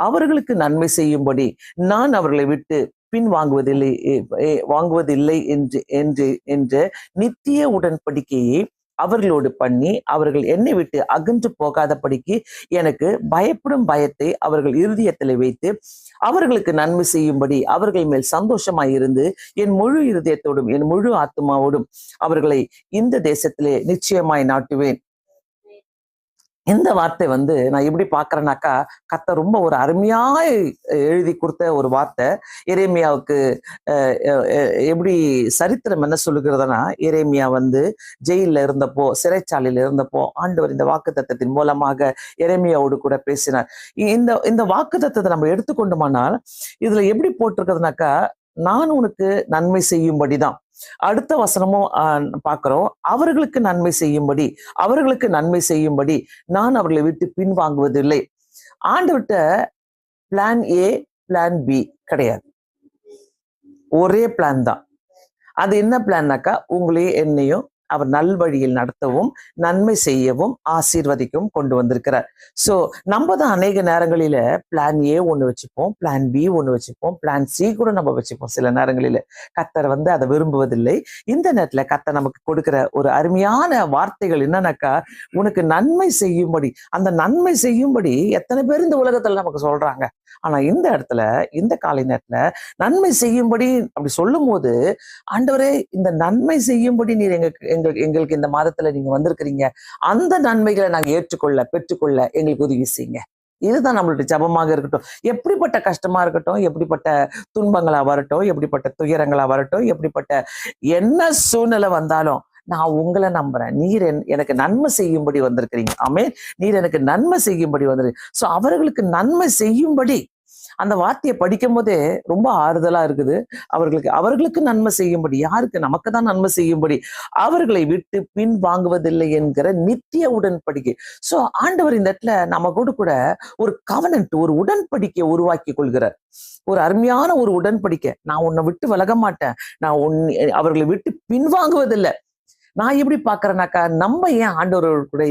அவர்களுக்கு நன்மை செய்யும்படி நான் அவர்களை விட்டு பின் வாங்குவதில்லை வாங்குவதில்லை என்ற நித்திய உடன்படிக்கையை அவர்களோடு பண்ணி அவர்கள் என்னை விட்டு அகன்று போகாதபடிக்கு எனக்கு பயப்படும் பயத்தை அவர்கள் இருதயத்தில் வைத்து அவர்களுக்கு நன்மை செய்யும்படி அவர்கள் மேல் சந்தோஷமாயிருந்து என் முழு இருதயத்தோடும் என் முழு ஆத்மாவோடும் அவர்களை இந்த தேசத்திலே நிச்சயமாய் நாட்டுவேன். இந்த வார்த்தை நான் எப்படி பாக்குறேன்னாக்கா, கர்த்தர் ரொம்ப ஒரு அருமையாய் எழுதி கொடுத்த ஒரு வார்த்தை. எரேமியாவுக்கு எப்படி சரித்திரம் என்ன சொல்லுகிறதுனா, எரேமியா ஜெயில இருந்தப்போ, சிறைச்சாலையில இருந்தப்போ ஆண்டவர் இந்த வாக்குத்தத்தத்தின் மூலமாக எரேமியாவோடு கூட பேசினார். இந்த வாக்குத்தத்தத்தை நம்ம எடுத்துக்கொண்டோமானால் இதுல எப்படி போட்டிருக்கிறதுனாக்கா, நான் உனக்கு நன்மை செய்யும்படிதான். அடுத்த வசனமும் பார்க்கிறோம், அவர்களுக்கு நன்மை செய்யும்படி நான் அவர்களை விட்டு பின் வாங்குவதில்லை. ஆண்டவர்கிட்ட பிளான் ஏ பிளான் பி கிடையாது, ஒரே பிளான் தான். அது என்ன பிளான்னாக்கா, உங்களையும் என்னையும் அவர் நல்வழியில் நடத்தவும் நன்மை செய்யவும் ஆசீர்வதிக்கவும் கொண்டு வந்திருக்கிறார். ஸோ நம்ம தான் அநேக நேரங்களில பிளான் ஏ ஒன்று வச்சுப்போம், பிளான் பி ஒன்று வச்சுப்போம், பிளான் சி கூட நம்ம வச்சுப்போம். சில நேரங்களில கர்த்தர் அதை விரும்புவதில்லை. இந்த நேரத்துல கர்த்தர் நமக்கு கொடுக்கிற ஒரு அருமையான வார்த்தைகள் என்னன்னாக்கா, உனக்கு நன்மை செய்யும்படி. அந்த நன்மை செய்யும்படி எத்தனை பேர் இந்த உலகத்துல நமக்கு சொல்றாங்க. ஆனா இந்த இடத்துல, இந்த காலை நேரத்துல நன்மை செய்யும்படி அப்படி சொல்லும் போது, ஆண்டவரே இந்த நன்மை செய்யும்படி நீர் எங்களுக்கு இந்த மாதத்துல நீங்க வந்திருக்கிறீங்க, அந்த நன்மைகளை நாங்க பெற்றுக்கொள்ள எங்களுக்கு உதவி செய்யுங்க. இதுதான் நம்மளுடைய ஜபமாக இருக்கட்டும். எப்படிப்பட்ட கஷ்டமா இருக்கட்டும், எப்படிப்பட்ட துன்பங்களா வரட்டும், எப்படிப்பட்ட துயரங்களா வரட்டும், எப்படிப்பட்ட என்ன சூழ்நிலை வந்தாலும் நான் உங்களை நம்புறேன். நீர் எனக்கு நன்மை செய்யும்படி வந்திருக்கிறீங்க. ஆமென். நீர் எனக்கு நன்மை செய்யும்படி வந்திருக்கீங்க. ஸோ அவர்களுக்கு நன்மை செய்யும்படி அந்த வார்த்தையை படிக்கும் போதே ரொம்ப ஆறுதலா இருக்குது. அவர்களுக்கு நன்மை செய்யும்படி. யாருக்கு? நமக்கு தான் நன்மை செய்யும்படி அவர்களை விட்டு பின் வாங்குவதில்லை என்கிற நித்திய உடன்படிக்கை. ஸோ ஆண்டவர் இந்த இடத்துல நம்ம கூட ஒரு கவனன்ட், ஒரு உடன்படிக்கையை உருவாக்கி கொள்கிறார். ஒரு அருமையான ஒரு உடன்படிக்கை. நான் உன்னை விட்டு விலக மாட்டேன், நான் அவர்களை விட்டு பின்வாங்குவதில்லை. நான் எப்படி பாக்குறேன்னாக்கா, நம்ம ஏன் ஆண்டவரோடு கூட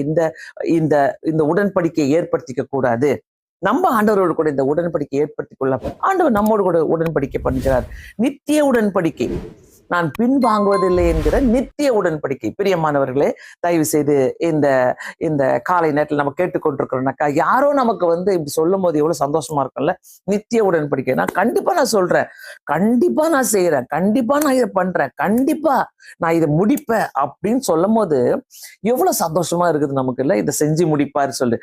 இந்த உடன்படிக்கையை ஏற்படுத்திக்க கூடாது? நம்ம ஆண்டவரோடு கூட இந்த உடன்படிக்கை ஏற்படுத்திக் கொள்ள ஆண்டவர் நம்மோடு கூட உடன்படிக்கை பண்ணுகிறார். நித்திய உடன்படிக்கை. நான் பின்வாங்குவதில்லை என்கிற நித்திய உடன்படிக்கை. பிரியமானவர்களே, தயவு செய்து இந்த காலை நேரத்தில் நம்ம கேட்டுக்கொண்டிருக்கிறோம்னாக்கா, யாரோ நமக்கு இப்படி சொல்லும் போது எவ்வளவு சந்தோஷமா இருக்கும்ல. நித்திய உடன்படிக்கை. நான் சொல்றேன், கண்டிப்பா நான் செய்யறேன், கண்டிப்பா நான் இதை பண்றேன், கண்டிப்பா நான் இதை முடிப்பேன் அப்படின்னு சொல்லும் போது எவ்வளவு சந்தோஷமா இருக்குது நமக்கு இல்ல. இதை செஞ்சு முடிப்பாரு சொல்லு.